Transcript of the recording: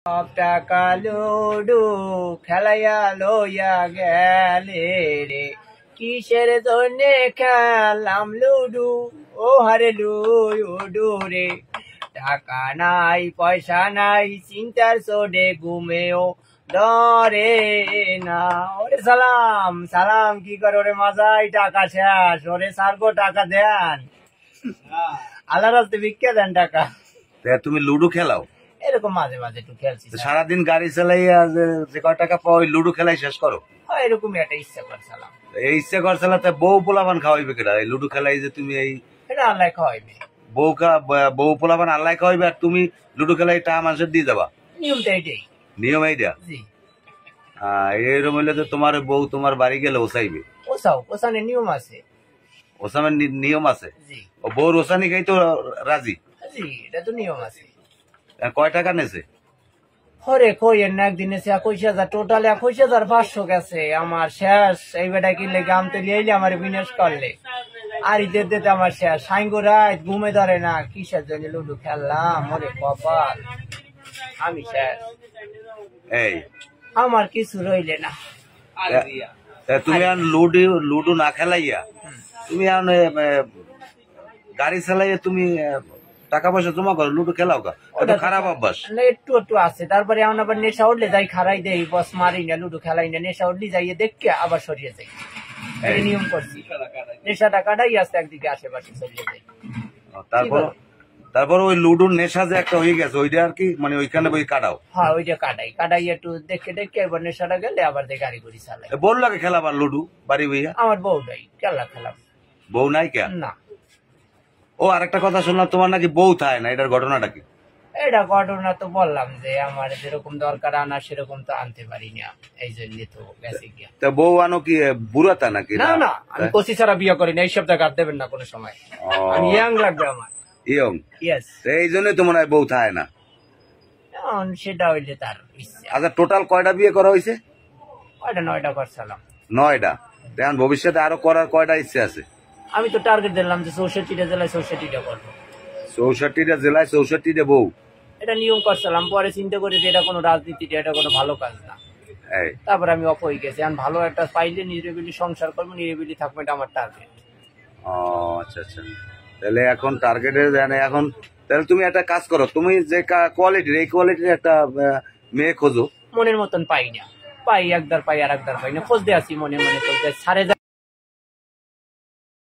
টাকা লুডু খেলাইয়া লইয়া গেলে রে, কিসের জন্যে খেলাম লুডু, ও হারে লুডু রে। টাকা নাই পয়সা নাই চিন্তার চোডে ঘুমেও ধরে না। ওরে সালাম সালাম, কি করে ওরে মাজাই টাকা শেষ, ওরে সার্গো টাকা দেন, আল্লাহ রাস্তে ভিক্ষা দেন টাকা। তুমি লুডো খেলাও? এরকম মাঝে মাঝে একটু খেলছি। সারাদিন গাড়ি চালাইয়া যে কয় টাকা পাও ওই লুডো খেলাই শেষ করো? এরকমই একটা ইচ্ছা করছিলাম। এই ইচ্ছা করছিলাতে বউ পোলাপান খাওয়াইবে কেটা? এই লুডো খেলাই যে তুমি এই এটা আল্লাহ খাওয়াইবে, বউ পোলাপান আল্লাহ খাওয়াইবে, আর তুমি লুডো খেলাই টাকা মানুষের দিয়ে যাবা? নিয়মটা এটাই। নিয়ম এইটা? জি। এরকম হইলে তো তোমার বউ তোমার বাড়ি গেলে ওসাইবে? ওসানের নিয়ম আছে। ওসামের নিয়ম আছে? জি। ও বউর ওসানি খাই তো রাজি? জি, এটা তো নিয়ম আছে। কয় টাকা নেছে? হরে কইেন না, একদিন এসে 21,000, টোটাল 21,500 গেছে আমার শেষ। এই বেটা কিনলে গাম তো লিয়ে আমার বিনাশ করলে, আর ঈদের দিতে আমার শেষ। সাইঙ্গো রাত ঘুমে ধরে না, কিসের জন্য লুডু খেললাম, ওরে কপাল, আমি শেষ। এই আমার কিছু রইলে না। তুমি লুডু না খেলাইয়া তুমি গাড়ি চালাইয়া তুমি টাকা পয়সা জমা করো, লুডো খেলাও কা? ওটা খারাপ অভ্যাস। একটু একটু আছে, তারপরে এখন আবার নেশা উঠলে যাই খারাই দেই, বস মারি না, লুডো খেলাই না, নেশা উঠলে যাইয়ে দেখে আবার সরিয়ে যাই। এই নিয়ম করছি, নেশাটা কাটাই আসতে একদিকে আশেপাশে সরিয়ে যাই। তারপর ওই লুডুর নেশা যে একটা হয়ে গেছে, ওইটা আর কি মানে ওইখানে বই কাটাও? হ্যাঁ, ওইটা কাটাই একটু দেখে এবার নেশাটা গেলে আবার গাড়ি গুড়ি চালাই। বউ লাগে খেলাবার লুডু বাড়ি বইয়া? আমার বউ নাই, খেলা খেলাম। বউ নাই কে? না। ও আরেকটা কথা শুনলাম, তোমার নাকি বউ থাকে না, এটার ঘটনাটা কি? এটা ঘটনা তো বললাম যে আমার যেরকম দরকার আনা সেরকম তো আনতে পারি না, এই জন্য তো গেছে গিয়া। তা বউ আনো কি বুড়াতা নাকি? না না, আমি কচি ছাড়া বিয়ে করি না, এই সব টাকা দেবেন না কোনো সময়, আমি ইয়াং লাগবে আমার। ইয়ং? ইয়েস। এই জন্যই তো মনে হয় বউ থাকে না। সেটা হইলে তার ইচ্ছা। আচ্ছা, টোটাল কয়টা বিয়ে করা হয়েছে? 9টা করছিলাম। 9টা? এখন ভবিষ্যতে আরো করার কয়টা ইচ্ছে আছে? আমি তো টার্গেট দিলাম যে 64টা জেলায় 64টা করবো। 64টা জেলায় 64টা বউ? এটা নিয়ম করছিলাম, পরে চিন্তা করি যে এটা কোনো রাজনীতি, এটা কোনো ভালো কাজ না। তারপর আমি অফ হয়ে গেছি। এখন ভালো একটা পাইলে নিরিবিলি সংসার করবো, নিরিবিলি থাকবো, এটা আমার টার্গেট। ও আচ্ছা আচ্ছা, তাহলে এখন টার্গেটে এখন তাহলে তুমি একটা কাজ করো, তুমি যে কোয়ালিটির এই কোয়ালিটির একটা মেয়ে খোঁজো। মনের মতন পাই না, পাই একদার পাই আর একদার পাই না, খোঁজতে আসি মনে মনে, খোঁজতে সারে